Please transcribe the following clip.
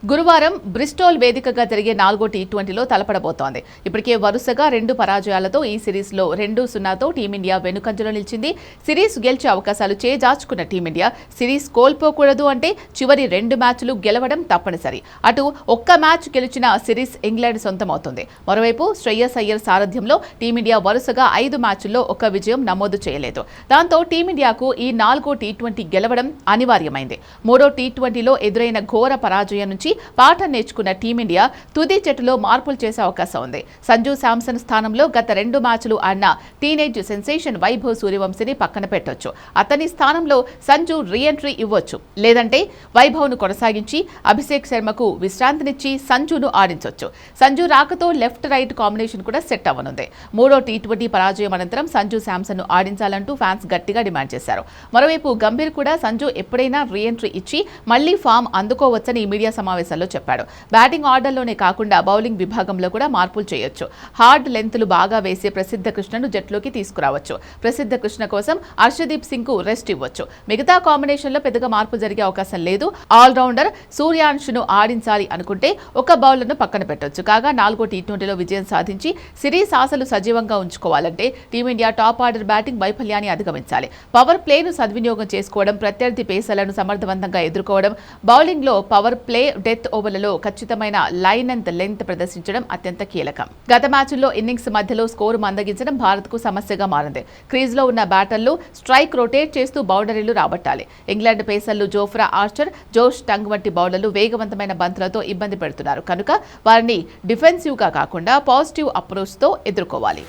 గురువారం బ్రిస్టోల్ వేదికగా జరిగే 4వ టీ20లో తలపడబోతోంది. ఇప్పటికే వరుసగా 2 పరాజయాలతో ఈ సిరీస్లో 2-0తో టీమిండియా వెనుకంజలో నిలిచింది. సిరీస్ గెలిచే అవకాశాలు చేజార్చుకున్న టీమిండియా సిరీస్ కోల్పోకూడదు అంటే చివరి 2 మ్యాచ్లు గెలవడం తప్పనిసరి. అటు ఒక్క మ్యాచ్ గెలిచిన సిరీస్ ఇంగ్లాండ్ సొంతమవుతుంది. మరోవైపు శ్రేయస్ అయ్యర్ సారథ్యంలో టీమిండియా వరుసగా 5 మ్యాచ్ల్లో ఒక్క విజయం నమోదు చేయలేదు. దాంతో టీమిండియాకు ఈ 4వ టీ20 గెలవడం అనివార్యమైంది. 3వ టీ20లో ఎదురైన ఘోర పరాజయం నుంచి పాఠం నేర్చుకున్న టీమిండియా తుది జట్టులో మార్పులు చేసే అవకాశం ఉంది. సంజు శాంసన్ స్థానంలో గత 2 మ్యాచ్లు ఆడిన టీనేజ్ సెన్సేషన్ వైభవ్ సూర్యవంశీని పక్కన పెట్టొచ్చు. అతని స్థానంలో సంజు రీఎంట్రీ ఇవ్వచ్చు. లేదంటే వైభవ్ను కొనసాగించి అభిషేక్ శర్మకు విశ్రాంతినిచ్చి సంజును ఆడించొచ్చు. సంజు రాకతో లెఫ్ట్ రైట్ కాంబినేషన్ కూడా సెట్ అవ్వనుంది. 3వ టీ20 పరాజయం అనంతరం సంజు శాంసన్ ను ఆడించాలంటూ ఫ్యాన్స్ గట్టిగా డిమాండ్ చేశారు. మరోవైపు గంభీర్ కూడా సంజు ఎప్పుడైనా రీఎంట్రీ ఇచ్చి మళ్లీ ఫామ్ అందుకోవచ్చని మీడియా సమావేశాల్లో చెప్పాడు. బ్యాటింగ్ ఆర్డర్లోనే కాకుండా బౌలింగ్ విభాగంలో కూడా మార్పులు చేయొచ్చు. హార్డ్ లెంత్లు బాగా వేసే ప్రసిద్ధ కృష్ణను జట్టులోకి తీసుకురావచ్చు. ప్రసిద్ధ కృష్ణ కోసం హర్షదీప్ సింగ్ కు రెస్ట్ ఇవ్వచ్చు. మిగతా కాంబినేషన్లో పెద్దగా మార్పు జరిగే అవకాశం లేదు. ఆల్రౌండర్ సూర్యాంశును ఆడించాలి అనుకుంటే ఒక బౌలర్ను పక్కన పెట్టొచ్చు. కాగా 4వ టీ20లో విజయం సాధించి సిరీస్ ఆశలు సజీవంగా ఉంచుకోవాలంటే టీమిండియా టాప్ ఆర్డర్ బ్యాటింగ్ వైఫల్యాన్ని అధిగమించాలి. పవర్ ప్లేను సద్వినియోగం చేసుకోవడం, ప్రత్యర్థి పేసర్లను సమర్థవంతంగా ఎదుర్కోవడం, బౌలింగ్లో పవర్ ప్లే డెత్ ఓవర్లలో ఖచ్చితమైన లైన్ అండ్ లెంత్ ప్రదర్శించడం అత్యంత కీలకం. గత మ్యాచ్ల్లో ఇన్నింగ్స్ మధ్యలో స్కోరు మందగించడం భారత్కు సమస్యగా మారింది. క్రీజ్లో ఉన్న బ్యాటర్లు స్ట్రైక్ రొటేట్ చేస్తూ బౌండరీలు రాబట్టాలి. ఇంగ్లాండ్ పేసర్లు జోఫ్రా ఆర్చర్, జోష్ టంగ్ వంటి బౌలర్లు వేగవంతమైన బంతులతో ఇబ్బంది పెడుతున్నారు కనుక వారిని డిఫెన్సివ్గా కాకుండా పాజిటివ్ అప్రోచ్తో ఎదుర్కోవాలి.